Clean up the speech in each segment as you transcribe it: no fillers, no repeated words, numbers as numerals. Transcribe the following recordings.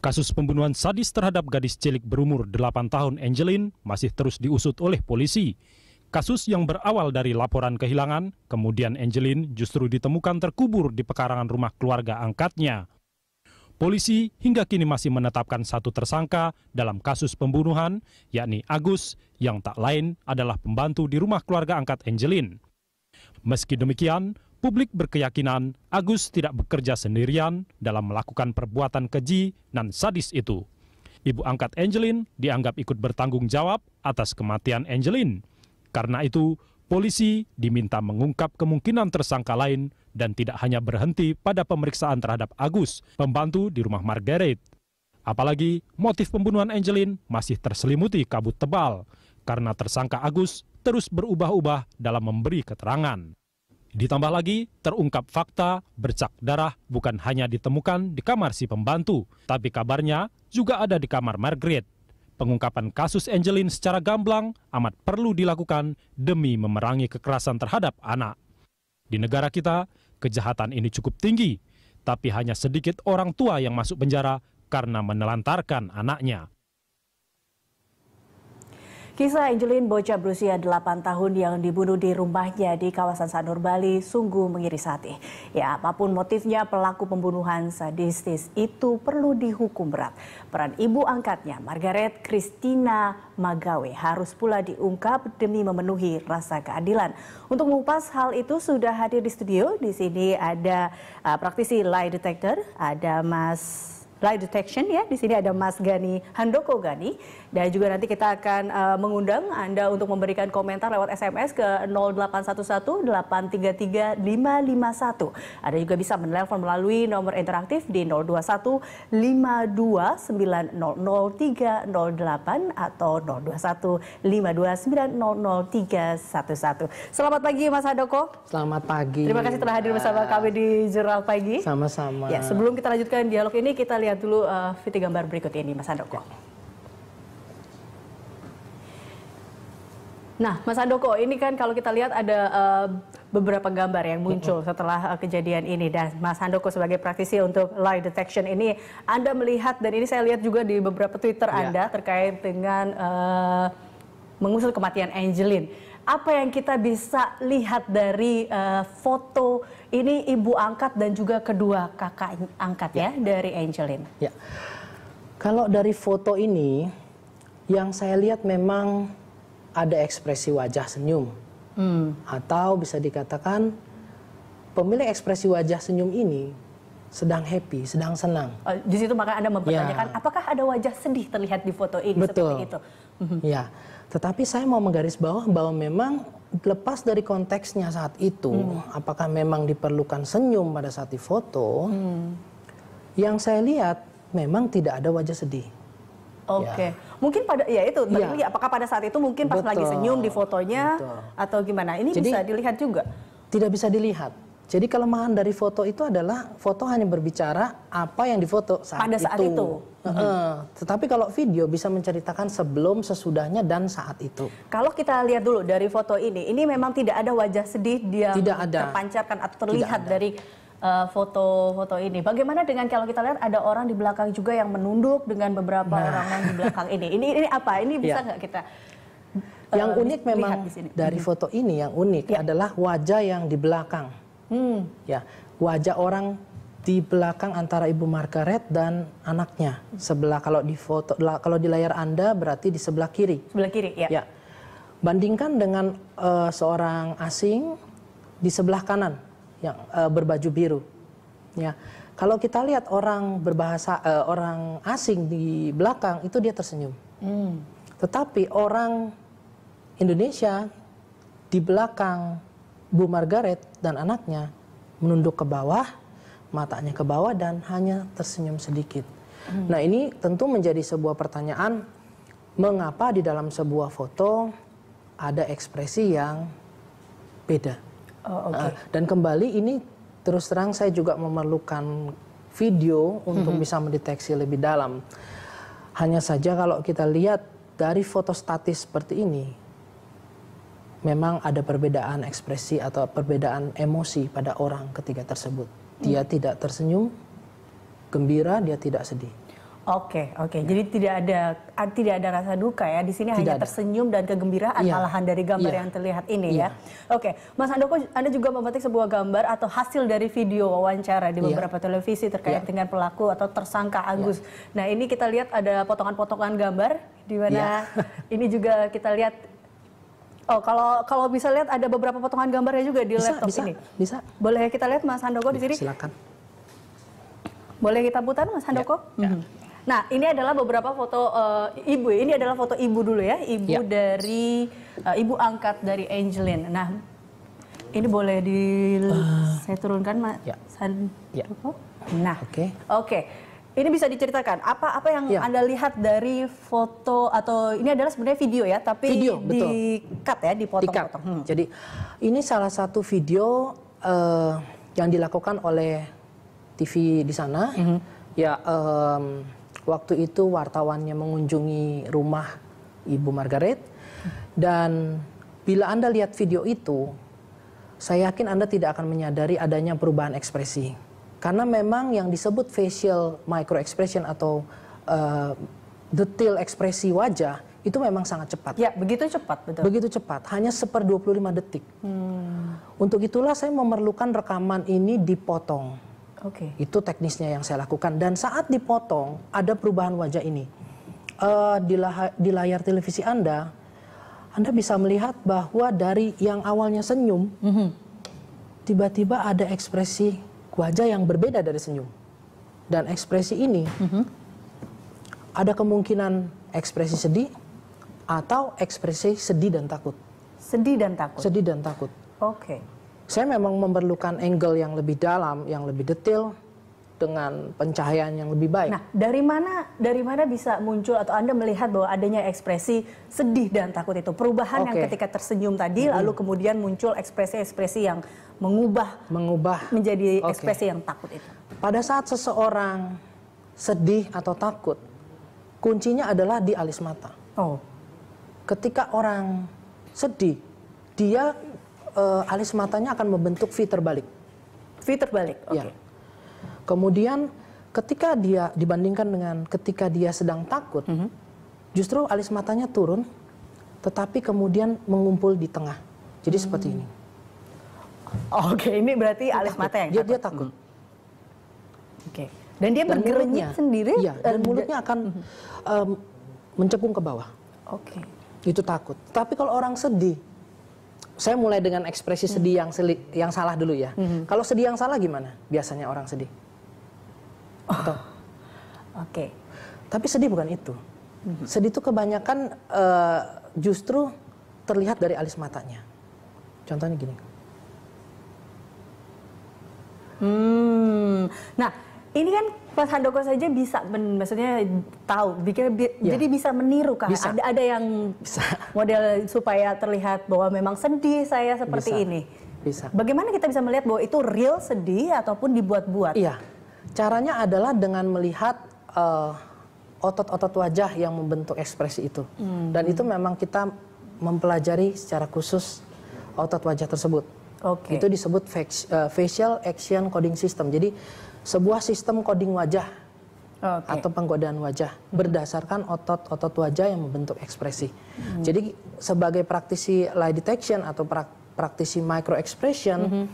Kasus pembunuhan sadis terhadap gadis cilik berumur 8 tahun Angeline masih terus diusut oleh polisi. Kasus yang berawal dari laporan kehilangan, kemudian Angeline justru ditemukan terkubur di pekarangan rumah keluarga angkatnya. Polisi hingga kini masih menetapkan satu tersangka dalam kasus pembunuhan, yakni Agus, yang tak lain adalah pembantu di rumah keluarga angkat Angeline. Meski demikian, publik berkeyakinan Agus tidak bekerja sendirian dalam melakukan perbuatan keji dan sadis itu. Ibu angkat Angeline dianggap ikut bertanggung jawab atas kematian Angeline. Karena itu, polisi diminta mengungkap kemungkinan tersangka lain dan tidak hanya berhenti pada pemeriksaan terhadap Agus, pembantu di rumah Margaret. Apalagi motif pembunuhan Angeline masih terselimuti kabut tebal karena tersangka Agus terus berubah-ubah dalam memberi keterangan. Ditambah lagi, terungkap fakta bercak darah bukan hanya ditemukan di kamar si pembantu, tapi kabarnya juga ada di kamar Margaret. Pengungkapan kasus Angeline secara gamblang amat perlu dilakukan demi memerangi kekerasan terhadap anak. Di negara kita, kejahatan ini cukup tinggi, tapi hanya sedikit orang tua yang masuk penjara karena menelantarkan anaknya. Kisah Angeline, bocah berusia 8 tahun yang dibunuh di rumahnya di kawasan Sanur, Bali, sungguh mengiris hati. Ya, apapun motifnya, pelaku pembunuhan sadistis itu perlu dihukum berat. Peran ibu angkatnya, Margaret Christina Magawe, harus pula diungkap demi memenuhi rasa keadilan. Untuk mengupas hal itu sudah hadir di studio. Di sini ada praktisi lie detector, ada lie detection ya. Di sini ada Mas Gani Handoko Gani, dan juga nanti kita akan mengundang Anda untuk memberikan komentar lewat SMS ke 0811-833-551. Anda juga bisa menelpon melalui nomor interaktif di 021-52900-308 atau 021-52900-311. Selamat pagi Mas Handoko. Selamat pagi. Terima kasih telah hadir bersama kami di Jurnal Pagi. Sama-sama. Ya, sebelum kita lanjutkan dialog ini, kita lihat dulu video gambar berikut ini, Mas Handoko. Nah, Mas Handoko, ini kan kalau kita lihat ada beberapa gambar yang muncul setelah kejadian ini. Dan Mas Handoko sebagai praktisi untuk lie detection ini, Anda melihat, dan ini saya lihat juga di beberapa Twitter Anda terkait dengan mengusut kematian Angeline. Apa yang kita bisa lihat dari foto ini ibu angkat dan juga kedua kakak angkat ya dari Angeline? Ya, kalau dari foto ini yang saya lihat memang ada ekspresi wajah senyum, atau bisa dikatakan pemilik ekspresi wajah senyum ini sedang happy, sedang senang. Di situ maka Anda mempertanyakan apakah ada wajah sedih terlihat di foto ini. Betul. Seperti itu. Ya. Tetapi saya mau menggarisbawahi bahwa memang lepas dari konteksnya saat itu, apakah memang diperlukan senyum pada saat difoto, yang saya lihat memang tidak ada wajah sedih. Oke. Mungkin pada itu apakah pada saat itu mungkin pas lagi senyum di fotonya atau gimana? Ini jadi, bisa dilihat juga? Tidak bisa dilihat. Jadi kelemahan dari foto itu adalah foto hanya berbicara apa yang difoto pada saat itu. Tetapi kalau video bisa menceritakan sebelum, sesudahnya, dan saat itu. Kalau kita lihat dulu dari foto ini memang tidak ada wajah sedih dia terpancarkan atau terlihat dari foto-foto ini. Bagaimana dengan kalau kita lihat ada orang di belakang juga yang menunduk dengan beberapa orang di belakang ini. Ini apa? Ini bisa nggak kita yang unik memang dari foto ini yang unik adalah wajah yang di belakang. Ya, wajah orang di belakang antara Ibu Margaret dan anaknya. Sebelah, kalau di foto, kalau di layar Anda berarti di sebelah kiri. Sebelah kiri, ya. Bandingkan dengan seorang asing di sebelah kanan yang berbaju biru. Ya, kalau kita lihat orang berbahasa orang asing di belakang itu dia tersenyum. Tetapi orang Indonesia di belakang Bu Margaret dan anaknya menunduk ke bawah, matanya ke bawah dan hanya tersenyum sedikit. Nah, ini tentu menjadi sebuah pertanyaan, mengapa di dalam sebuah foto ada ekspresi yang beda. Dan kembali ini terus terang saya juga memerlukan video untuk bisa mendeteksi lebih dalam. Hanya saja kalau kita lihat dari foto statis seperti ini, memang ada perbedaan ekspresi atau perbedaan emosi pada orang ketiga tersebut. Dia tidak tersenyum, gembira, dia tidak sedih. Oke. Jadi tidak ada rasa duka ya. Di sini Tidak hanya ada. tersenyum dan kegembiraan Iya. malahan dari gambar Iya. yang terlihat ini Iya. ya. Oke, Mas Handoko, Anda juga memetik sebuah gambar atau hasil dari video wawancara di Iya. beberapa televisi terkait Iya. dengan pelaku atau tersangka Agus. Nah, ini kita lihat ada potongan-potongan gambar di mana ini juga kita lihat. Oh, kalau bisa lihat ada beberapa potongan gambarnya juga di laptop ini. Bisa. Boleh kita lihat Mas Handoko di sini? Silakan. Boleh kita putar Mas Handoko? Nah, ini adalah beberapa foto ibu. Ini adalah foto ibu dulu ya, ibu dari ibu angkat dari Angeline. Nah, ini boleh saya turunkan Mas Handoko. Nah, oke. Ini bisa diceritakan apa yang Anda lihat dari foto atau ini adalah sebenarnya video ya, tapi di-cut ya, dipotong-potong. Jadi ini salah satu video yang dilakukan oleh TV di sana. Ya, waktu itu wartawannya mengunjungi rumah Ibu Margaret, dan bila Anda lihat video itu, saya yakin Anda tidak akan menyadari adanya perubahan ekspresi. Karena memang yang disebut facial micro expression atau detail ekspresi wajah itu memang sangat cepat. Ya, begitu cepat, betul. Begitu cepat, hanya 1/25 detik. Untuk itulah saya memerlukan rekaman ini dipotong. Itu teknisnya yang saya lakukan, dan saat dipotong ada perubahan wajah ini. Di layar televisi Anda bisa melihat bahwa dari yang awalnya senyum, tiba-tiba ada ekspresi wajah yang berbeda dari senyum. Dan ekspresi ini ada kemungkinan ekspresi sedih atau ekspresi sedih dan takut. Sedih dan takut. Sedih dan takut. Oke. Saya memang memerlukan angle yang lebih dalam, yang lebih detail, dengan pencahayaan yang lebih baik. Nah, dari mana bisa muncul atau Anda melihat bahwa adanya ekspresi sedih dan takut itu? Perubahan yang ketika tersenyum tadi, lalu kemudian muncul ekspresi-ekspresi yang mengubah menjadi ekspresi yang takut itu. Pada saat seseorang sedih atau takut, kuncinya adalah di alis mata. Ketika orang sedih, dia alis matanya akan membentuk V terbalik. V terbalik, oke. Ya. Kemudian ketika dia dibandingkan dengan ketika dia sedang takut, justru alis matanya turun, tetapi kemudian mengumpul di tengah. Jadi seperti ini. Oke, ini berarti alis mata yang dia takut. Oke. Dan dia bergernyit sendiri? Iya, dan mulutnya akan mencekung ke bawah. Oke. Itu takut. Tapi kalau orang sedih, saya mulai dengan ekspresi sedih yang salah dulu ya. Kalau sedih yang salah gimana? Biasanya orang sedih. Oke. Tapi sedih bukan itu. Sedih itu kebanyakan justru terlihat dari alis matanya. Contohnya gini. Nah, ini kan Mas Handoko saja bisa, maksudnya tahu, jadi bisa meniru kah? Bisa. Ada yang model supaya terlihat bahwa memang sedih saya seperti ini. Bisa. Bagaimana kita bisa melihat bahwa itu real sedih ataupun dibuat-buat? Iya, caranya adalah dengan melihat otot-otot wajah yang membentuk ekspresi itu. Dan itu memang kita mempelajari secara khusus otot wajah tersebut. Itu disebut facial action coding system. Jadi sebuah sistem coding wajah atau penggodaan wajah berdasarkan otot-otot wajah yang membentuk ekspresi. Jadi sebagai praktisi lie detection atau praktisi micro expression,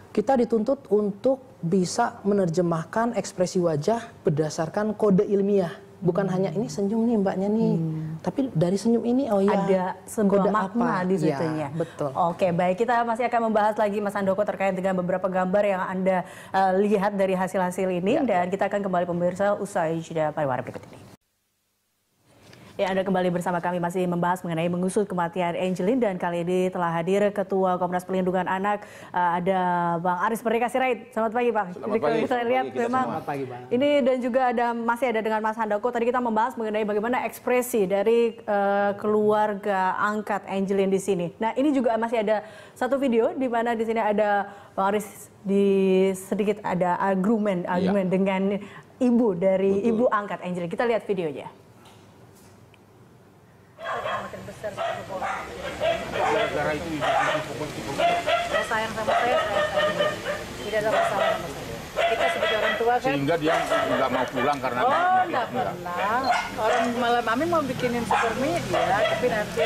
kita dituntut untuk bisa menerjemahkan ekspresi wajah berdasarkan kode ilmiah. Bukan hanya ini senyum nih mbaknya nih, tapi dari senyum ini ada sebuah makna di situnya. Ya, betul. Oke, baik, kita masih akan membahas lagi Mas Handoko terkait dengan beberapa gambar yang Anda lihat dari hasil-hasil ini, dan kita akan kembali pemirsa usai jeda pariwara berikut ini. Ya, Anda kembali bersama kami masih membahas mengenai mengusut kematian Angeline, dan kali ini telah hadir Ketua Komnas Perlindungan Anak, ada Bang Aris Merdeka Sirait. Selamat pagi, Pak. Selamat pagi. Kita lihat memang ini, dan juga masih ada dengan Mas Handoko. Tadi kita membahas mengenai bagaimana ekspresi dari keluarga angkat Angeline di sini. Nah, ini juga masih ada satu video di mana di sini ada Bang Aris sedikit ada argumen dengan ibu dari ibu angkat Angeline. Kita lihat videonya. Gara-gara itu Saya sayang sama saya tidak ada masalah sama saya. Kita sebagai orang tua kan? Sehingga dia nggak mau pulang karena nggak pernah. Orang malam Mami mau bikinin super mie, ya, tapi nanti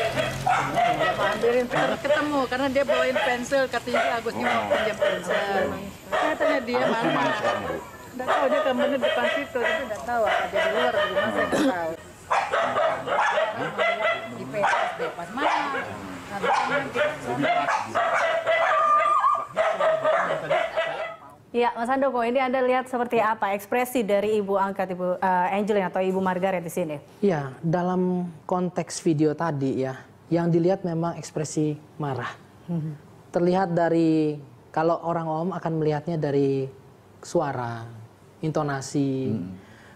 dia mau ambilin ketemu karena dia bawain pensil, katanya Agusnya mau pinjam pensil. Saya tanya dia mana. Nggak tahu, dia kamarnya depan situ, tapi nggak tahu apa dia di luar atau di mana, saya nggak tahu. Di pas mana? Ya, Mas Handoko, ini Anda lihat seperti apa ekspresi dari Ibu angkat Ibu Angelin atau Ibu Margaret di sini? Ya, dalam konteks video tadi ya, yang dilihat memang ekspresi marah. Terlihat dari, kalau orang awam akan melihatnya dari suara, intonasi,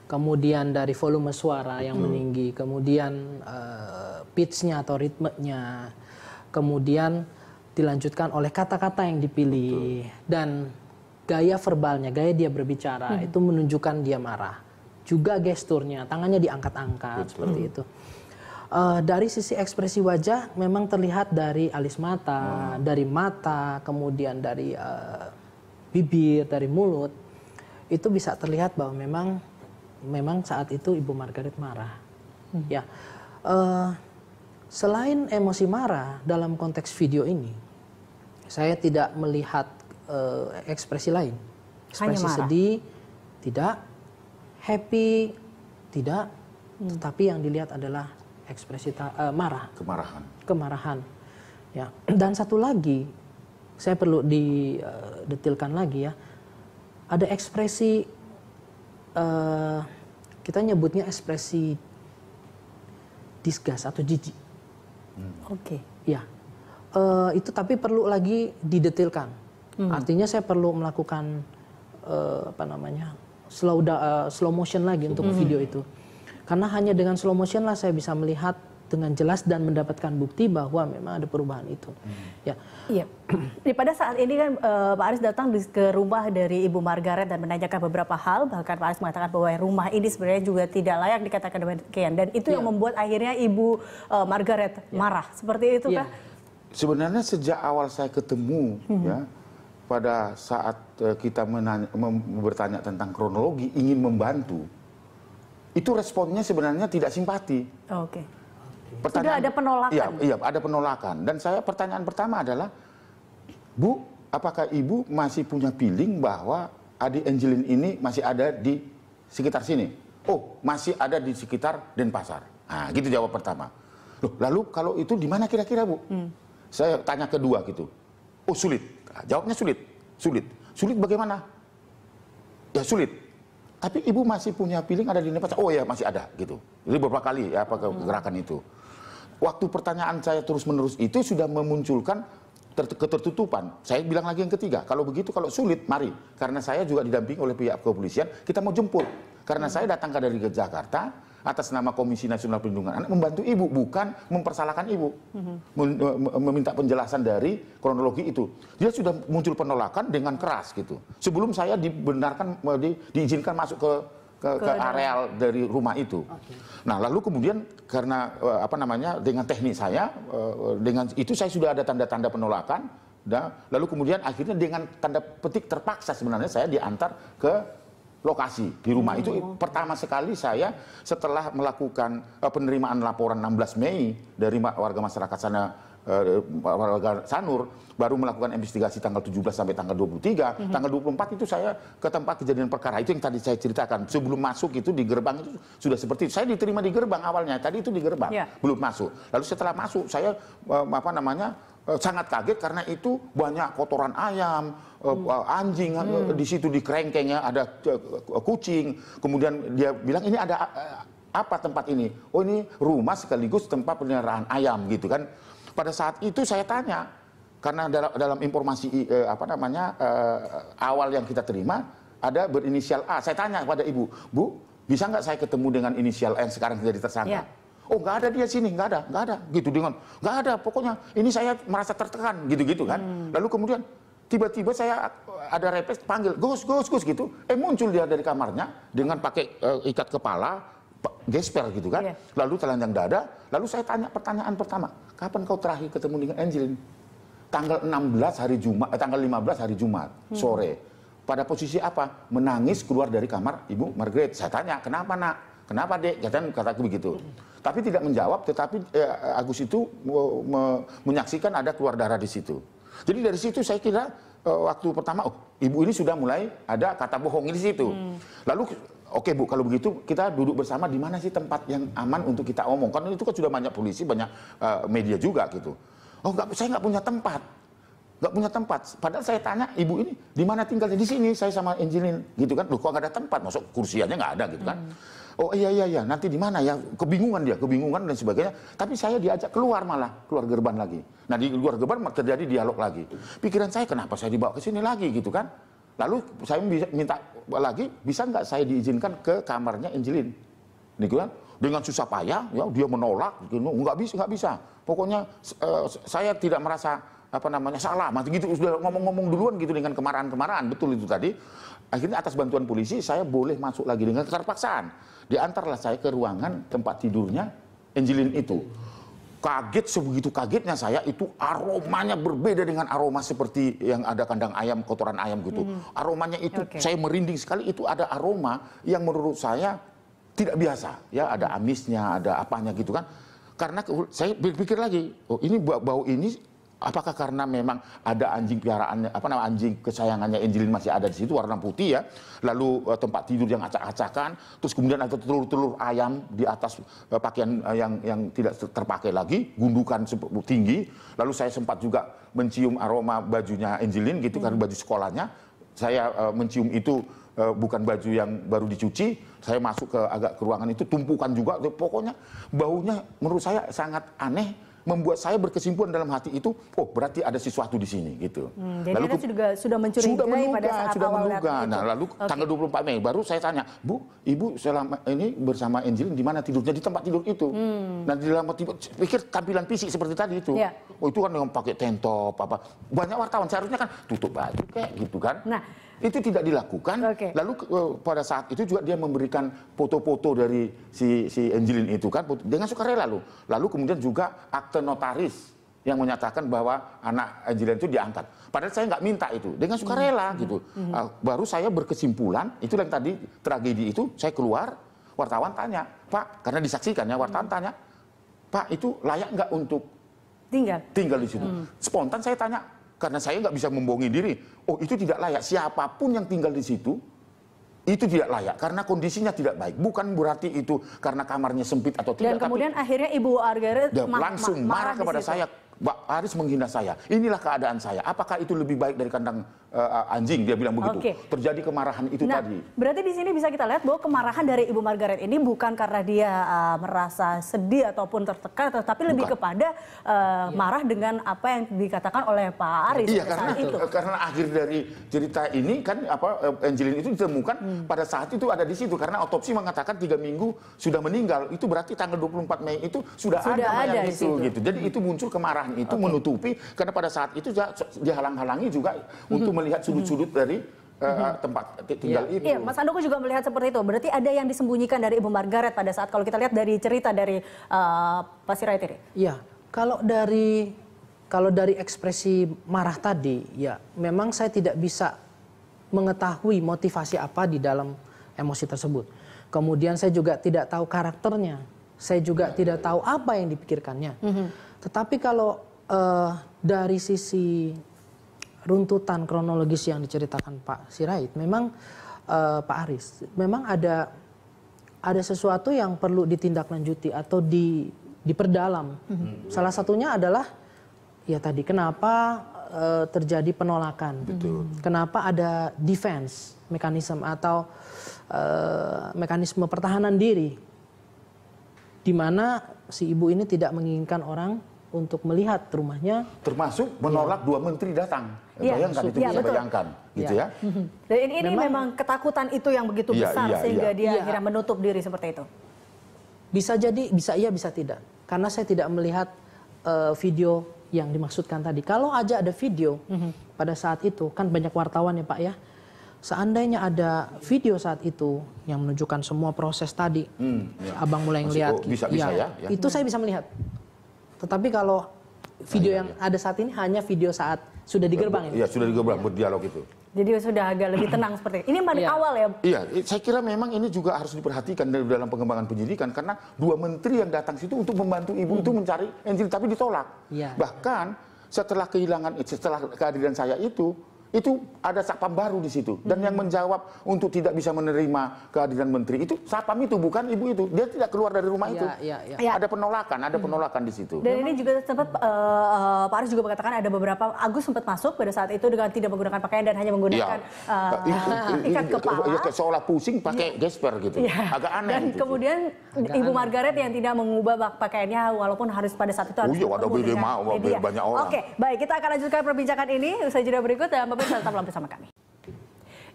kemudian dari volume suara yang meninggi, kemudian pitch-nya atau ritmenya, kemudian dilanjutkan oleh kata-kata yang dipilih, dan gaya verbalnya, gaya dia berbicara itu menunjukkan dia marah. Juga gesturnya, tangannya diangkat-angkat seperti itu. Dari sisi ekspresi wajah memang terlihat dari alis mata, dari mata, kemudian dari bibir, dari mulut, itu bisa terlihat bahwa memang saat itu Ibu Margaret marah. Ya, selain emosi marah dalam konteks video ini, saya tidak melihat ekspresi lain. Ekspresi sedih tidak, happy tidak, tetapi yang dilihat adalah ekspresi marah, kemarahan. Ya, dan satu lagi saya perlu didetilkan lagi ya, ada ekspresi kita nyebutnya ekspresi disgust atau jijik. Oke. Ya, itu tapi perlu lagi didetilkan. Artinya saya perlu melakukan slow motion lagi untuk video itu, karena hanya dengan slow motion lah saya bisa melihat dengan jelas dan mendapatkan bukti bahwa memang ada perubahan itu. Ya. Iya. Pada saat ini kan Pak Aris datang ke rumah dari Ibu Margaret dan menanyakan beberapa hal, bahkan Pak Aris mengatakan bahwa rumah ini sebenarnya juga tidak layak dikatakan demikian, dan itu yang membuat akhirnya Ibu Margaret marah. Seperti itu kah? Sebenarnya sejak awal saya ketemu ya, pada saat kita bertanya tentang kronologi, ingin membantu, itu responnya sebenarnya tidak simpati. Oke. Sudah ada penolakan? Iya, ada penolakan. Dan pertanyaan pertama adalah, Bu, apakah Ibu masih punya feeling bahwa adik Angelin ini masih ada di sekitar sini? Oh, masih ada di sekitar Denpasar. Nah, gitu jawab pertama. Loh, lalu kalau itu di mana kira-kira, Bu? Saya tanya kedua gitu. Oh, sulit. Jawabnya sulit. Sulit bagaimana? Ya sulit. Tapi Ibu masih punya feeling ada di Denpasar? Oh ya, masih ada gitu. Jadi beberapa kali ya gerakan itu. Waktu pertanyaan saya terus-menerus itu sudah memunculkan ketertutupan. Saya bilang lagi yang ketiga, kalau begitu, kalau sulit, mari. Karena saya juga didampingi oleh pihak kepolisian, kita mau jemput. Karena saya datang dari Jakarta, atas nama Komisi Nasional Perlindungan Anak, membantu Ibu, bukan mempersalahkan Ibu. Meminta penjelasan dari kronologi itu. Dia sudah muncul penolakan dengan keras gitu. Sebelum saya dibenarkan, diizinkan masuk ke areal dari rumah itu. Nah, lalu kemudian karena dengan teknik saya, dengan itu saya sudah ada tanda-tanda penolakan. Lalu kemudian akhirnya dengan tanda petik terpaksa sebenarnya saya diantar ke lokasi di rumah itu. Pertama sekali saya setelah melakukan penerimaan laporan 16 Mei dari warga masyarakat sana, warga Sanur, baru melakukan investigasi tanggal 17 sampai tanggal 23. Tanggal 24 itu saya ke tempat kejadian perkara. Itu yang tadi saya ceritakan. Sebelum masuk itu di gerbang itu sudah seperti itu. Saya diterima di gerbang awalnya. Tadi itu di gerbang, belum masuk. Lalu setelah masuk saya sangat kaget karena itu banyak kotoran ayam, anjing di situ di kerengkengnya ada kucing. Kemudian dia bilang ini ada apa tempat ini? Oh, ini rumah sekaligus tempat peliharaan ayam gitu kan. Pada saat itu saya tanya, karena dalam informasi awal yang kita terima ada berinisial A. Saya tanya kepada Ibu, Bu, bisa nggak saya ketemu dengan inisial A yang sekarang jadi tersangka? Oh, nggak ada dia sini, nggak ada, gitu dengan nggak ada. Pokoknya ini saya merasa tertekan, gitu kan. Lalu kemudian tiba-tiba saya ada refleks panggil, Gus gitu. Muncul dia dari kamarnya dengan pakai ikat kepala, gesper gitu kan. Lalu telanjang dada. Lalu saya tanya pertanyaan pertama, kapan kau terakhir ketemu dengan Angelin? Tanggal 16 hari Jumat, tanggal 15 hari Jumat sore. pada posisi apa? Menangis keluar dari kamar Ibu Margaret. Saya tanya, kenapa nak? Kenapa dek? Kataku begitu. Tapi tidak menjawab, tetapi Agus itu menyaksikan ada keluar darah di situ. Jadi dari situ saya kira waktu pertama, ibu ini sudah mulai ada kata bohong di situ. Lalu, oke Bu, kalau begitu kita duduk bersama di mana sih tempat yang aman untuk kita omong. Karena itu kan sudah banyak polisi, banyak media juga gitu. Oh, saya nggak punya tempat. Nggak punya tempat. Padahal saya tanya ibu ini di mana tinggalnya, di sini saya sama Angeline gitu kan. Loh, kok nggak ada tempat? Masuk kursiannya nggak ada gitu kan. Oh iya nanti di mana ya? Kebingungan dan sebagainya. Tapi saya diajak keluar gerbang lagi. Nah, di luar gerbang terjadi dialog lagi. Pikiran saya, kenapa saya dibawa ke sini lagi gitu kan? Lalu saya minta lagi, bisa nggak saya diizinkan ke kamarnya Angeline? Gitu kan? Dengan susah payah, ya dia menolak, gitu. Nggak bisa. Pokoknya saya tidak merasa salah, gitu, sudah ngomong-ngomong duluan gitu dengan kemarahan-kemarahan, betul itu tadi. Akhirnya atas bantuan polisi saya boleh masuk lagi dengan keterpaksaan. Diantarlah saya ke ruangan tempat tidurnya Angeline itu. Kaget, sebegitu kagetnya saya, itu aromanya berbeda dengan aroma seperti yang ada kandang ayam, kotoran ayam gitu. Aromanya itu saya merinding sekali, itu ada aroma yang menurut saya tidak biasa. Ya, ada amisnya, ada apanya gitu kan. Karena saya berpikir lagi, oh ini bau ini apakah karena memang ada anjing peliharaannya, anjing kesayangannya Angeline masih ada di situ warna putih ya, lalu tempat tidur yang acak-acakan, terus kemudian ada telur-telur ayam di atas pakaian yang tidak terpakai lagi, gundukan tinggi, lalu saya sempat juga mencium aroma bajunya Angeline gitu kan, baju sekolahnya, saya mencium itu bukan baju yang baru dicuci, saya masuk ke ruangan itu, tumpukan juga, pokoknya baunya menurut saya sangat aneh. Membuat saya berkesimpulan dalam hati itu, oh berarti ada sesuatu di sini gitu. Jadi Anda juga sudah mencurigai pada saat awal menduga. Nah, lalu tanggal 24 Mei baru saya tanya, Bu, Ibu selama ini bersama Angeline di mana tidurnya? Di tempat tidur itu. Nah, di dalam pikir tampilan fisik seperti tadi itu. Oh, itu kan yang pakai tank top apa. Banyak wartawan seharusnya kan tutup baju kayak gitu kan. Nah, itu tidak dilakukan. Lalu pada saat itu juga dia memberikan foto-foto dari si Angeline itu kan dengan sukarela lalu kemudian juga akte notaris yang menyatakan bahwa anak Angeline itu diangkat. Padahal saya nggak minta itu dengan sukarela gitu. Baru saya berkesimpulan itu yang tadi tragedi itu saya keluar, wartawan tanya, Pak, karena disaksikan ya, wartawan tanya, Pak itu layak nggak untuk tinggal di situ? Spontan saya tanya. Karena saya nggak bisa membohongi diri. Oh, itu tidak layak. Siapapun yang tinggal di situ, itu tidak layak. Karena kondisinya tidak baik. Bukan berarti itu karena kamarnya sempit atau tidak. Dan kemudian akhirnya Ibu Margaret langsung marah kepada saya. Mbak Aris menghina saya. Inilah keadaan saya. Apakah itu lebih baik dari kandang anjing? Dia bilang begitu. Terjadi kemarahan itu tadi. Berarti di sini bisa kita lihat bahwa kemarahan dari Ibu Margaret ini bukan karena dia merasa sedih ataupun tertekan, tetapi lebih kepada marah dengan apa yang dikatakan oleh Pak Aris pada saat itu. Karena akhir dari cerita ini kan Angeline itu ditemukan pada saat itu ada di situ. Karena otopsi mengatakan 3 minggu sudah meninggal. Itu berarti tanggal 24 Mei itu sudah ada mayat itu. Gitu. Jadi itu muncul kemarahan itu menutupi karena pada saat itu dihalang-halangi juga untuk melihat sudut-sudut dari tempat tinggal itu. Iya, Mas Andoko juga melihat seperti itu. Berarti ada yang disembunyikan dari Ibu Margaret pada saat kalau kita lihat dari cerita dari Pak Sirait ini. Iya, kalau dari ekspresi marah tadi, ya memang saya tidak bisa mengetahui motivasi apa di dalam emosi tersebut. Kemudian saya juga tidak tahu karakternya. Saya juga tidak tahu apa yang dipikirkannya. Tetapi kalau dari sisi runtutan kronologis yang diceritakan Pak Sirait, memang Pak Aris, memang ada sesuatu yang perlu ditindaklanjuti atau diperdalam. Salah satunya adalah ya tadi kenapa terjadi penolakan, kenapa ada defense mekanisme atau mekanisme pertahanan diri, di mana si ibu ini tidak menginginkan orang untuk melihat rumahnya, termasuk menolak 2 menteri datang. Bayangkan itu bisa bayangkan, gitu ya. Dan ini memang ketakutan itu yang begitu besar sehingga dia akhirnya menutup diri seperti itu. Bisa jadi, bisa iya, bisa tidak. Karena saya tidak melihat video yang dimaksudkan tadi. Kalau aja ada video pada saat itu, kan banyak wartawan ya Pak ya. Seandainya ada video saat itu yang menunjukkan semua proses tadi, Abang mulai ngelihat, itu saya bisa melihat. Tetapi kalau video yang ada saat ini hanya video saat sudah di gerbang. Iya, sudah di gerbang berdialog itu. Jadi sudah agak lebih tenang seperti ini. Ini paling awal ya. Iya, saya kira memang ini juga harus diperhatikan dalam pengembangan penyidikan karena 2 menteri yang datang situ untuk membantu ibu itu mencari Angelin tapi ditolak. Bahkan setelah kehadiran saya itu ada satpam baru di situ dan yang menjawab untuk tidak bisa menerima kehadiran menteri itu satpam itu, bukan ibu itu. Dia tidak keluar dari rumah itu. Ada penolakan di situ. Dan ini juga sempat Pak Aris juga mengatakan ada beberapa Agus sempat masuk pada saat itu dengan tidak menggunakan pakaian dan hanya menggunakan ikat kepala. Seolah pusing pakai gesper gitu. Agak aneh. Dan gitu. kemudian Ibu Margaret yang tidak mengubah pakaiannya walaupun harus pada saat itu harus ada banyak orang. Oke, baik, kita akan lanjutkan perbincangan ini usai jeda berikut dan pemirsa tetaplah bersama kami.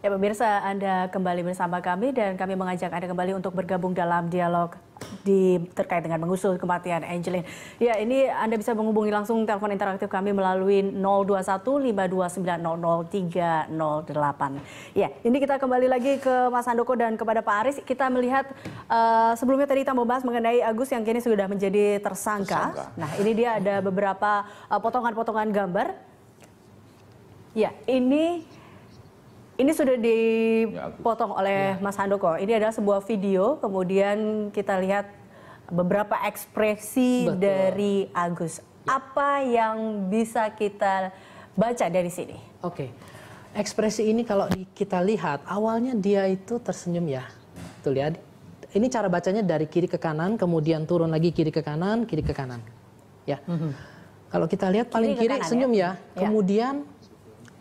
Ya pemirsa, Anda kembali bersama kami dan kami mengajak Anda kembali untuk bergabung dalam dialog terkait dengan mengusut kematian Angelin. Ya, ini Anda bisa menghubungi langsung telepon interaktif kami melalui 021-529-00308. Ya, ini kita kembali lagi ke Mas Handoko dan kepada Pak Aris. Kita melihat sebelumnya tadi kita membahas mengenai Agus yang kini sudah menjadi tersangka. Nah, ini dia ada beberapa potongan-potongan gambar. Ya, ini sudah dipotong oleh Mas Handoko. Ini adalah sebuah video, kemudian kita lihat beberapa ekspresi dari Agus. Apa yang bisa kita baca dari sini? Oke, ekspresi ini kalau kita lihat, awalnya dia itu tersenyum ya. Tuh lihat, ini cara bacanya dari kiri ke kanan, kemudian turun lagi kiri ke kanan, kiri ke kanan. Ya, kalau kita lihat paling kiri senyum ya, kemudian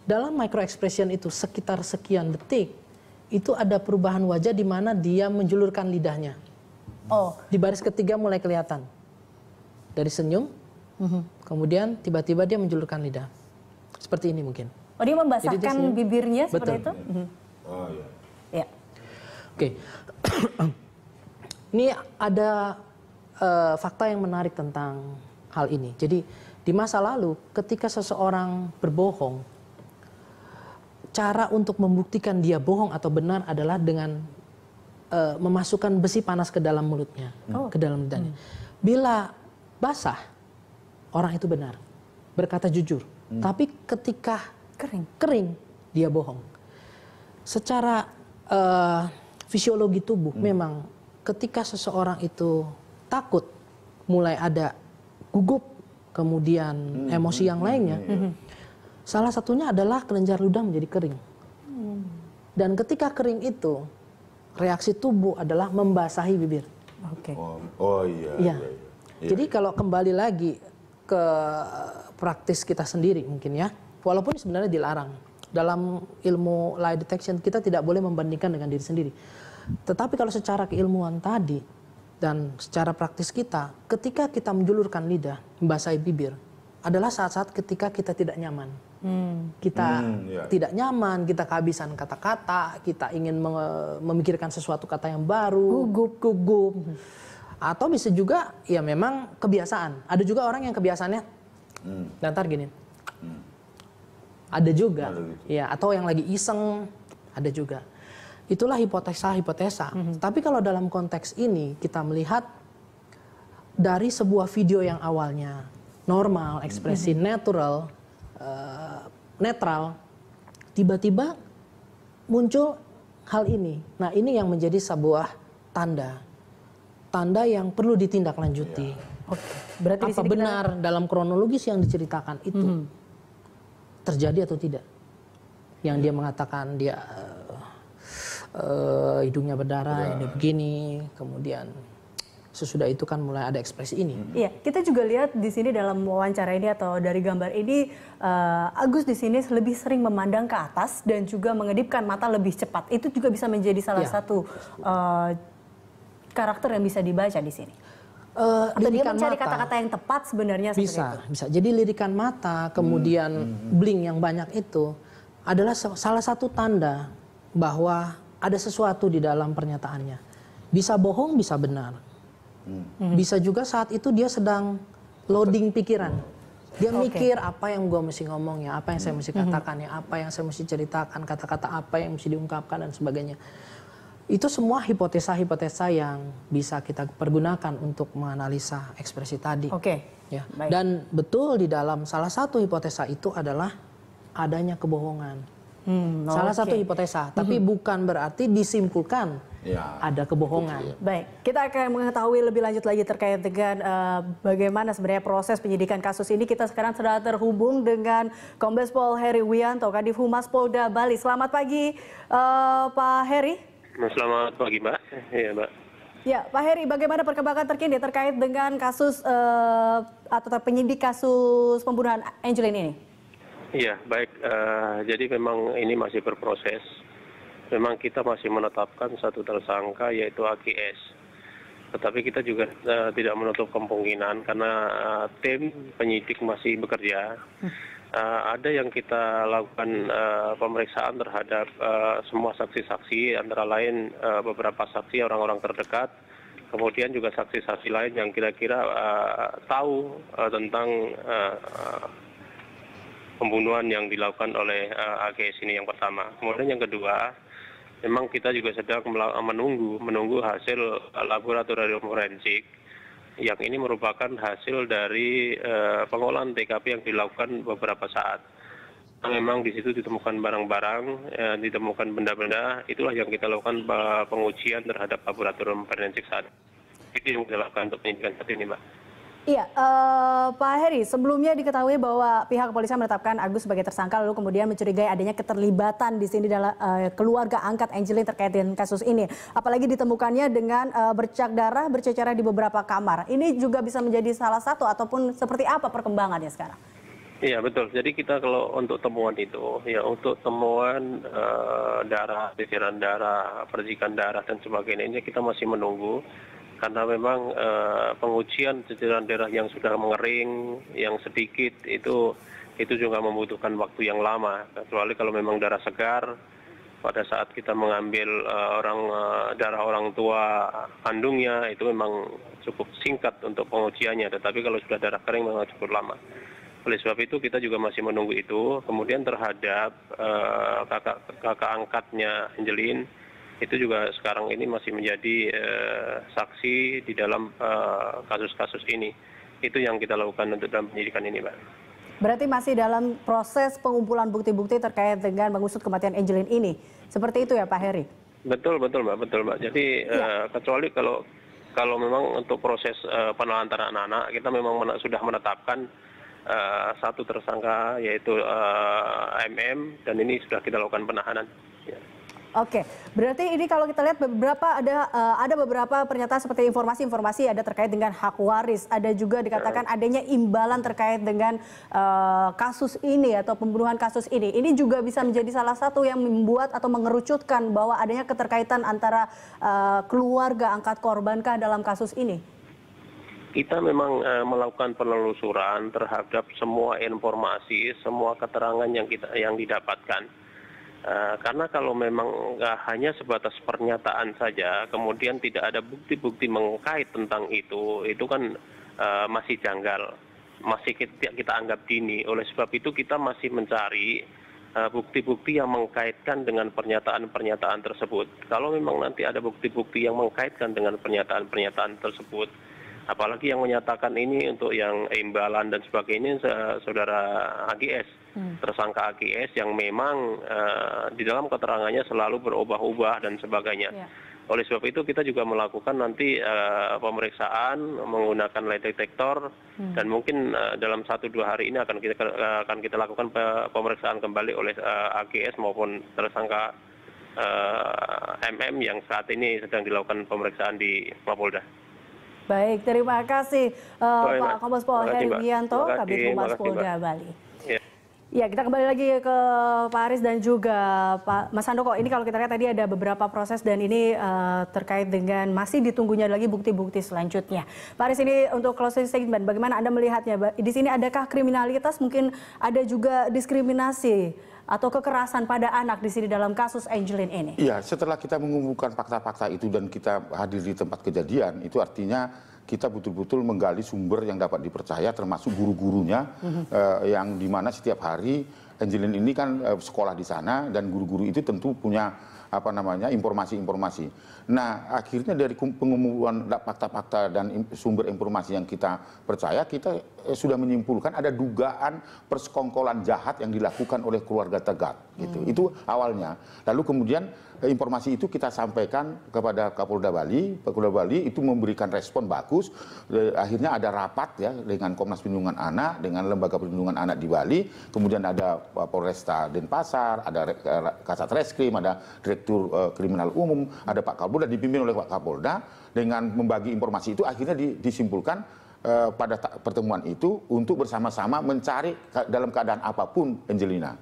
dalam micro expression itu sekitar sekian detik itu ada perubahan wajah di mana dia menjulurkan lidahnya. Di baris ketiga mulai kelihatan dari senyum, kemudian tiba-tiba dia menjulurkan lidah seperti ini mungkin. Dia membasahkan bibirnya seperti itu. Ya. Oke. Ini ada fakta yang menarik tentang hal ini. Jadi di masa lalu ketika seseorang berbohong, cara untuk membuktikan dia bohong atau benar adalah dengan memasukkan besi panas ke dalam mulutnya, ke dalam lidahnya. Bila basah, orang itu benar, berkata jujur. Tapi ketika kering, dia bohong. Secara fisiologi tubuh, memang ketika seseorang itu takut, mulai ada gugup, kemudian emosi yang lainnya, salah satunya adalah kelenjar ludah menjadi kering. Dan ketika kering itu, reaksi tubuh adalah membasahi bibir. Iya. Jadi kalau kembali lagi ke praktis kita sendiri mungkin ya, walaupun sebenarnya dilarang. Dalam ilmu lie detection kita tidak boleh membandingkan dengan diri sendiri. Tetapi kalau secara keilmuan tadi dan secara praktis kita, ketika kita menjulurkan lidah, membasahi bibir, adalah saat-saat ketika kita tidak nyaman. Kita tidak nyaman, kita kehabisan kata-kata, kita ingin memikirkan sesuatu kata yang baru, gugup. Atau bisa juga ya memang kebiasaan. Ada juga orang yang kebiasaannya datar gini. Ada juga. Ya, atau yang lagi iseng, ada juga. Itulah hipotesa. Tapi kalau dalam konteks ini kita melihat dari sebuah video yang awalnya normal, ekspresi netral, tiba-tiba muncul hal ini. Nah, ini yang menjadi sebuah tanda yang perlu ditindaklanjuti. Berarti apa benar dalam kronologis yang diceritakan itu terjadi atau tidak? Yang dia mengatakan dia hidungnya berdarah, ini begini, kemudian sesudah itu kan mulai ada ekspresi ini. Iya, kita juga lihat di sini dalam wawancara ini atau dari gambar ini, Agus di sini lebih sering memandang ke atas dan juga mengedipkan mata lebih cepat. Itu juga bisa menjadi salah satu karakter yang bisa dibaca di sini. Atau dia mencari kata-kata yang tepat sebenarnya seperti itu. Bisa. Jadi lirikan mata, kemudian blink yang banyak itu adalah salah satu tanda bahwa ada sesuatu di dalam pernyataannya. Bisa bohong, bisa benar. Bisa juga saat itu dia sedang loading pikiran. Dia mikir apa yang gue mesti ngomong ya, apa yang saya mesti katakan ya, apa yang saya mesti ceritakan, kata-kata apa yang mesti diungkapkan dan sebagainya. Itu semua hipotesa-hipotesa yang bisa kita pergunakan untuk menganalisa ekspresi tadi. Ya. Dan betul di dalam salah satu hipotesa itu adalah adanya kebohongan. Salah satu hipotesa, tapi bukan berarti disimpulkan ada kebohongan. Baik, kita akan mengetahui lebih lanjut lagi terkait dengan bagaimana sebenarnya proses penyidikan kasus ini. Kita sekarang sudah terhubung dengan Kombes Pol Heri Wianto, Kadif Humas Polda Bali. Selamat pagi, Pak Heri. Selamat pagi, Mbak. Iya, Mbak. Ya, Pak Heri, bagaimana perkembangan terkini terkait dengan kasus atau penyidik kasus pembunuhan Angelin ini? Iya, baik. Jadi memang ini masih berproses. Memang kita masih menetapkan satu tersangka yaitu AGS. Tetapi kita juga tidak menutup kemungkinan karena tim penyidik masih bekerja. Ada yang kita lakukan pemeriksaan terhadap semua saksi-saksi, antara lain beberapa saksi orang-orang terdekat, kemudian juga saksi-saksi lain yang kira-kira tahu tentang pembunuhan yang dilakukan oleh AGS ini yang pertama. Kemudian yang kedua, memang kita juga sedang menunggu hasil laboratorium forensik yang ini merupakan hasil dari pengolahan TKP yang dilakukan beberapa saat. Memang di situ ditemukan barang-barang, ditemukan benda-benda, itulah yang kita lakukan pengujian terhadap laboratorium forensik saat ini yang dilakukan untuk penyidikan saat ini, Mbak. Iya, Pak Heri, sebelumnya diketahui bahwa pihak kepolisian menetapkan Agus sebagai tersangka, lalu kemudian mencurigai adanya keterlibatan di sini dalam keluarga angkat Angelin terkait dengan kasus ini. Apalagi ditemukannya dengan bercak darah berceceran di beberapa kamar. Ini juga bisa menjadi salah satu ataupun seperti apa perkembangannya sekarang? Iya, betul. Jadi kita kalau untuk temuan itu, ya untuk temuan darah, ceceran darah, percikan darah dan sebagainya, ini kita masih menunggu. Karena memang pengujian ceceran darah yang sudah mengering, yang sedikit, itu juga membutuhkan waktu yang lama. Kecuali kalau memang darah segar, pada saat kita mengambil darah orang tua kandungnya, itu memang cukup singkat untuk pengujiannya. Tetapi kalau sudah darah kering memang cukup lama. Oleh sebab itu kita juga masih menunggu itu. Kemudian terhadap kakak angkatnya Angelin, itu juga sekarang ini masih menjadi saksi di dalam kasus-kasus ini. Itu yang kita lakukan untuk dalam penyidikan ini, Mbak. Berarti masih dalam proses pengumpulan bukti-bukti terkait dengan mengusut kematian Angelin ini. Seperti itu ya, Pak Heri? Betul, Mbak. Betul, Mbak. Jadi kecuali kalau memang untuk proses penelantaran anak, kita memang sudah menetapkan satu tersangka yaitu MM, dan ini sudah kita lakukan penahanan. Ya. Oke, berarti ini kalau kita lihat ada beberapa pernyataan seperti informasi ada terkait dengan hak waris, ada juga dikatakan adanya imbalan terkait dengan kasus ini atau pembunuhan kasus ini. Ini juga bisa menjadi salah satu yang membuat atau mengerucutkan bahwa adanya keterkaitan antara keluarga angkat korbankah dalam kasus ini. Kita memang melakukan penelusuran terhadap semua informasi, semua keterangan yang didapatkan. Karena kalau memang hanya sebatas pernyataan saja, kemudian tidak ada bukti-bukti mengkait tentang itu kan masih janggal, masih kita anggap dini. Oleh sebab itu kita masih mencari bukti-bukti yang mengkaitkan dengan pernyataan-pernyataan tersebut. Kalau memang nanti ada bukti-bukti yang mengkaitkan dengan pernyataan-pernyataan tersebut, apalagi yang menyatakan ini untuk yang imbalan dan sebagainya, saudara AGS, tersangka AGS yang memang di dalam keterangannya selalu berubah-ubah dan sebagainya. Ya. Oleh sebab itu kita juga melakukan nanti pemeriksaan menggunakan lie detektor, dan mungkin dalam 1-2 hari ini akan kita lakukan pemeriksaan kembali oleh AGS maupun tersangka MM yang saat ini sedang dilakukan pemeriksaan di Mapolda. Baik, terima kasih Pak Kombes Pol Heri Wianto, Kabid Humas Polda Bali. Ya, kita kembali lagi ke Pak Aris dan juga Pak Mas Handoko. Ini kalau kita lihat tadi ada beberapa proses dan ini terkait dengan masih ditunggunya lagi bukti-bukti selanjutnya. Pak Aris, ini untuk closing statement, bagaimana Anda melihatnya? Di sini adakah kriminalitas, mungkin ada juga diskriminasi atau kekerasan pada anak di sini dalam kasus Angelin ini? Iya, setelah kita mengumpulkan fakta-fakta itu dan kita hadir di tempat kejadian, itu artinya kita betul-betul menggali sumber yang dapat dipercaya, termasuk guru-gurunya, yang dimana setiap hari Angelin ini kan sekolah di sana, dan guru-guru itu tentu punya informasi-informasi. Nah, akhirnya dari pengumpulan fakta-fakta dan sumber informasi yang kita percaya, kita sudah menyimpulkan ada dugaan persekongkolan jahat yang dilakukan oleh keluarga Tegat gitu. Itu awalnya. Lalu kemudian informasi itu kita sampaikan kepada Kapolda Bali. Kapolda Bali itu memberikan respon bagus. Akhirnya ada rapat ya dengan Komnas Perlindungan Anak, dengan Lembaga Perlindungan Anak di Bali. Kemudian ada Polresta Denpasar, ada Kasat Reskrim, ada Direktur Kriminal Umum, ada Pak Kapolda, dipimpin oleh Pak Kapolda. Dengan membagi informasi itu akhirnya disimpulkan pada pertemuan itu untuk bersama-sama mencari dalam keadaan apapun Angelina.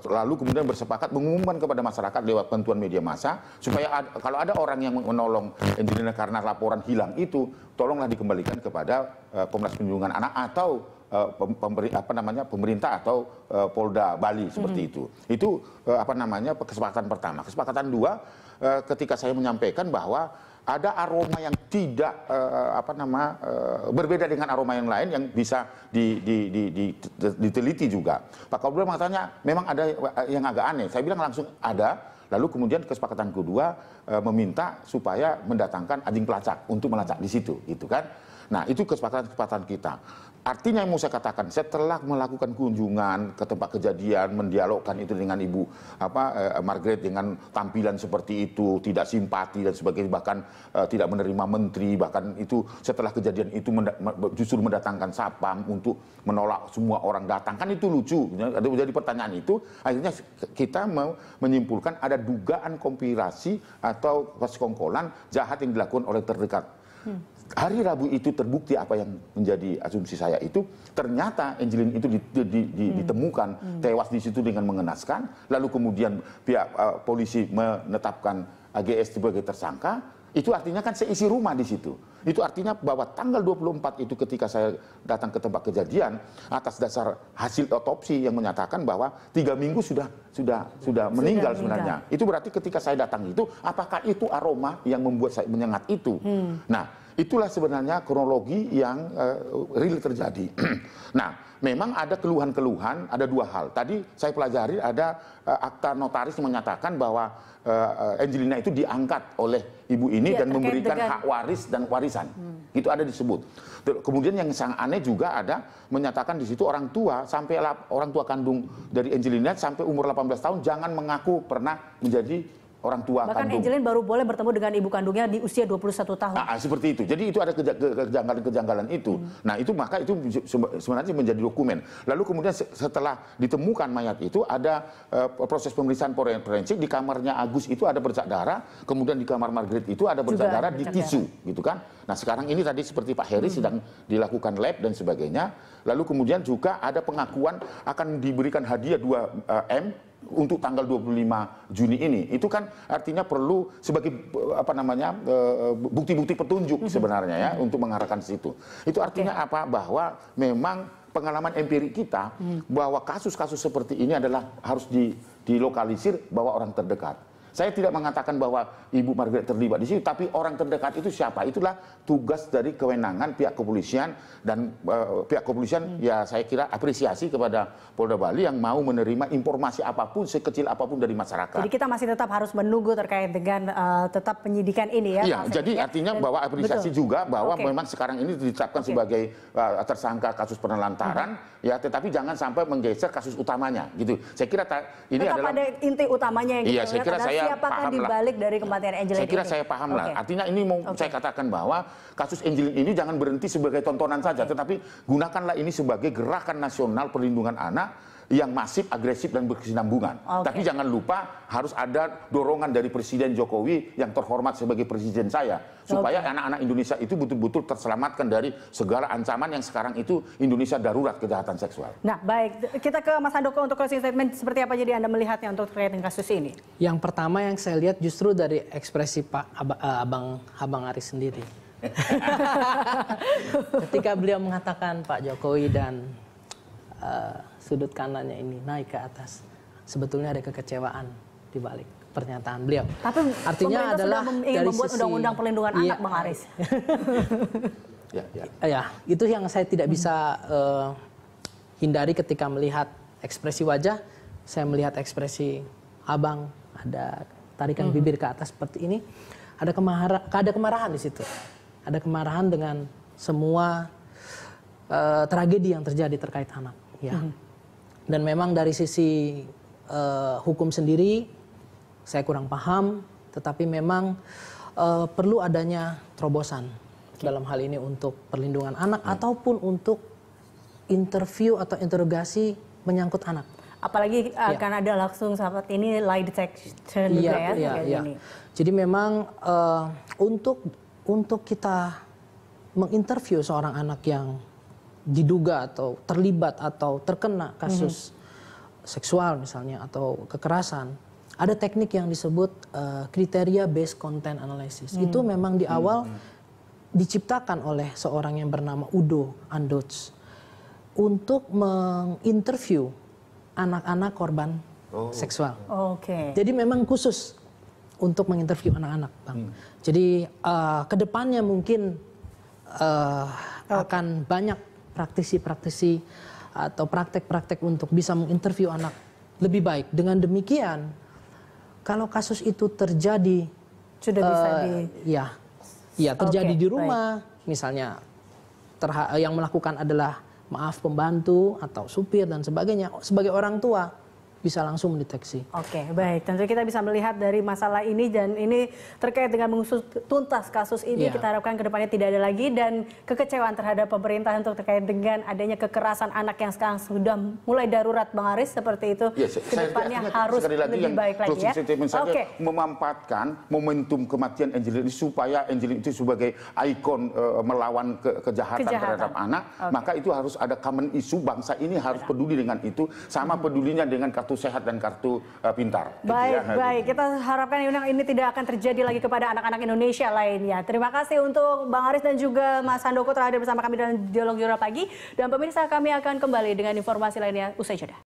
Lalu kemudian bersepakat mengumumkan kepada masyarakat lewat bantuan media massa supaya kalau ada orang yang menolong Angelina karena laporan hilang itu, tolonglah dikembalikan kepada Komnas Perlindungan Anak atau pemerintah atau Polda Bali seperti itu. Itu kesepakatan pertama. Kesepakatan dua, ketika saya menyampaikan bahwa ada aroma yang tidak berbeda dengan aroma yang lain yang bisa diteliti juga. Pak Kapolda mengatakan memang ada yang agak aneh. Saya bilang langsung ada. Lalu kemudian kesepakatan kedua meminta supaya mendatangkan anjing pelacak untuk melacak di situ, gitu kan? Nah, itu kesepakatan kita. Artinya yang mau saya katakan, setelah melakukan kunjungan ke tempat kejadian, mendialogkan itu dengan Ibu Margaret dengan tampilan seperti itu, tidak simpati dan sebagainya, bahkan tidak menerima menteri, bahkan itu setelah kejadian itu justru mendatangkan satpam untuk menolak semua orang datang, kan itu lucu. Jadi pertanyaan itu, akhirnya kita mau menyimpulkan ada dugaan konspirasi atau persekongkolan jahat yang dilakukan oleh terdekat. Hari Rabu itu terbukti apa yang menjadi asumsi saya itu, ternyata Angelin itu ditemukan tewas di situ dengan mengenaskan, lalu kemudian pihak polisi menetapkan AGS sebagai tersangka. Itu artinya kan seisi rumah di situ. Itu artinya bahwa tanggal 24 itu ketika saya datang ke tempat kejadian atas dasar hasil otopsi yang menyatakan bahwa 3 minggu sudah meninggal sebenarnya. Itu berarti ketika saya datang itu, apakah itu aroma yang membuat saya menyengat itu? Nah, itulah sebenarnya kronologi yang real terjadi. Nah, memang ada keluhan-keluhan, ada dua hal. Tadi saya pelajari ada akta notaris yang menyatakan bahwa Angelina itu diangkat oleh ibu ini dan memberikan hak waris dan warisan. Itu ada disebut. Kemudian yang sangat aneh juga ada menyatakan di situ orang tua kandung dari Angelina sampai umur 18 tahun jangan mengaku pernah menjadi orang tua bahkan kandung. Angelin baru boleh bertemu dengan ibu kandungnya di usia 21 tahun. Seperti itu. Jadi itu ada kejanggalan-kejanggalan itu. Nah, itu maka itu sebenarnya menjadi dokumen. Lalu kemudian setelah ditemukan mayat itu ada proses pemeriksaan forensik. Di kamarnya Agus itu ada bercak darah, kemudian di kamar Margaret itu ada bercak darah di tisu, gitu kan. Nah, sekarang ini tadi seperti Pak Heri sedang dilakukan lab dan sebagainya. Lalu kemudian juga ada pengakuan akan diberikan hadiah 2M untuk tanggal 25 Juni ini. Itu kan artinya perlu sebagai bukti-bukti petunjuk sebenarnya ya untuk mengarahkan situ. Itu artinya apa? Bahwa memang pengalaman empirik kita bahwa kasus-kasus seperti ini adalah harus dilokalisir bahwa orang terdekat. Saya tidak mengatakan bahwa Ibu Margaret terlibat di situ, tapi orang terdekat itu siapa? Itulah tugas dari kewenangan pihak kepolisian dan pihak kepolisian ya saya kira apresiasi kepada Polda Bali yang mau menerima informasi apapun sekecil apapun dari masyarakat. Jadi kita masih tetap harus menunggu terkait dengan tetap penyidikan ini ya. Iya, jadi artinya bahwa apresiasi juga bahwa memang sekarang ini ditetapkan sebagai tersangka kasus penelantaran ya, tetapi jangan sampai menggeser kasus utamanya gitu. Saya kira ini tetap adalah pada inti utamanya yang iya, saya kira saya siapakah dibalik dari kematian Angelin saya kira ini? saya paham lah. Artinya ini mau saya katakan bahwa kasus Angelin ini jangan berhenti sebagai tontonan saja, tetapi gunakanlah ini sebagai gerakan nasional perlindungan anak yang masif, agresif, dan berkesinambungan. Tapi jangan lupa harus ada dorongan dari Presiden Jokowi yang terhormat sebagai presiden saya. Supaya anak-anak Indonesia itu betul-betul terselamatkan dari segala ancaman yang sekarang itu Indonesia darurat kejahatan seksual. Nah baik, kita ke Mas Handoko untuk closing statement. Seperti apa jadi Anda melihatnya untuk terkait dengan kasus ini? Yang pertama yang saya lihat justru dari ekspresi Abang Aris sendiri. Ketika beliau mengatakan Pak Jokowi dan sudut kanannya ini naik ke atas, sebetulnya ada kekecewaan di balik pernyataan beliau. Tapi artinya adalah ingin membuat undang-undang perlindungan anak, Bang Aris. Ya, itu yang saya tidak bisa hindari ketika melihat ekspresi wajah. Saya melihat ekspresi Abang, ada tarikan bibir ke atas seperti ini, ada kemarahan di situ. Ada kemarahan dengan semua tragedi yang terjadi terkait anak. Ya. Dan memang dari sisi hukum sendiri saya kurang paham, tetapi memang perlu adanya terobosan dalam hal ini untuk perlindungan anak ataupun untuk interview atau interogasi menyangkut anak. Apalagi akan ada langsung saat ini lie detection juga ya. Ini. Jadi memang untuk kita menginterview seorang anak yang diduga atau terlibat atau terkena kasus seksual misalnya atau kekerasan, ada teknik yang disebut kriteria based content analysis. Itu memang di awal diciptakan oleh seorang yang bernama Udo Andots untuk menginterview anak-anak korban seksual. Jadi memang khusus untuk menginterview anak-anak, Bang. Jadi kedepannya mungkin akan banyak praktisi-praktisi atau praktek-praktek untuk bisa menginterview anak lebih baik. Dengan demikian, kalau kasus itu terjadi, sudah bisa terjadi di rumah, misalnya yang melakukan adalah pembantu atau supir dan sebagainya, sebagai orang tua bisa langsung mendeteksi. Oke, baik. Tentu kita bisa melihat dari masalah ini dan ini terkait dengan mengusut tuntas kasus ini. Kita harapkan kedepannya tidak ada lagi dan kekecewaan terhadap pemerintah untuk terkait dengan adanya kekerasan anak yang sekarang sudah mulai darurat, Bang Aris, seperti itu. Kedepannya harus lebih baik lagi ya. Memanfaatkan momentum kematian Angelin supaya Angelin itu sebagai ikon melawan kejahatan terhadap anak, maka itu harus ada common issue, bangsa ini harus peduli dengan itu, sama pedulinya dengan kartu sehat dan kartu pintar. Baik. Kita harapkan ini tidak akan terjadi lagi kepada anak-anak Indonesia lainnya. Terima kasih untuk Bang Aris dan juga Mas Handoko telah hadir bersama kami dalam Dialog Jurnal Pagi. Dan pemirsa, kami akan kembali dengan informasi lainnya usai jeda.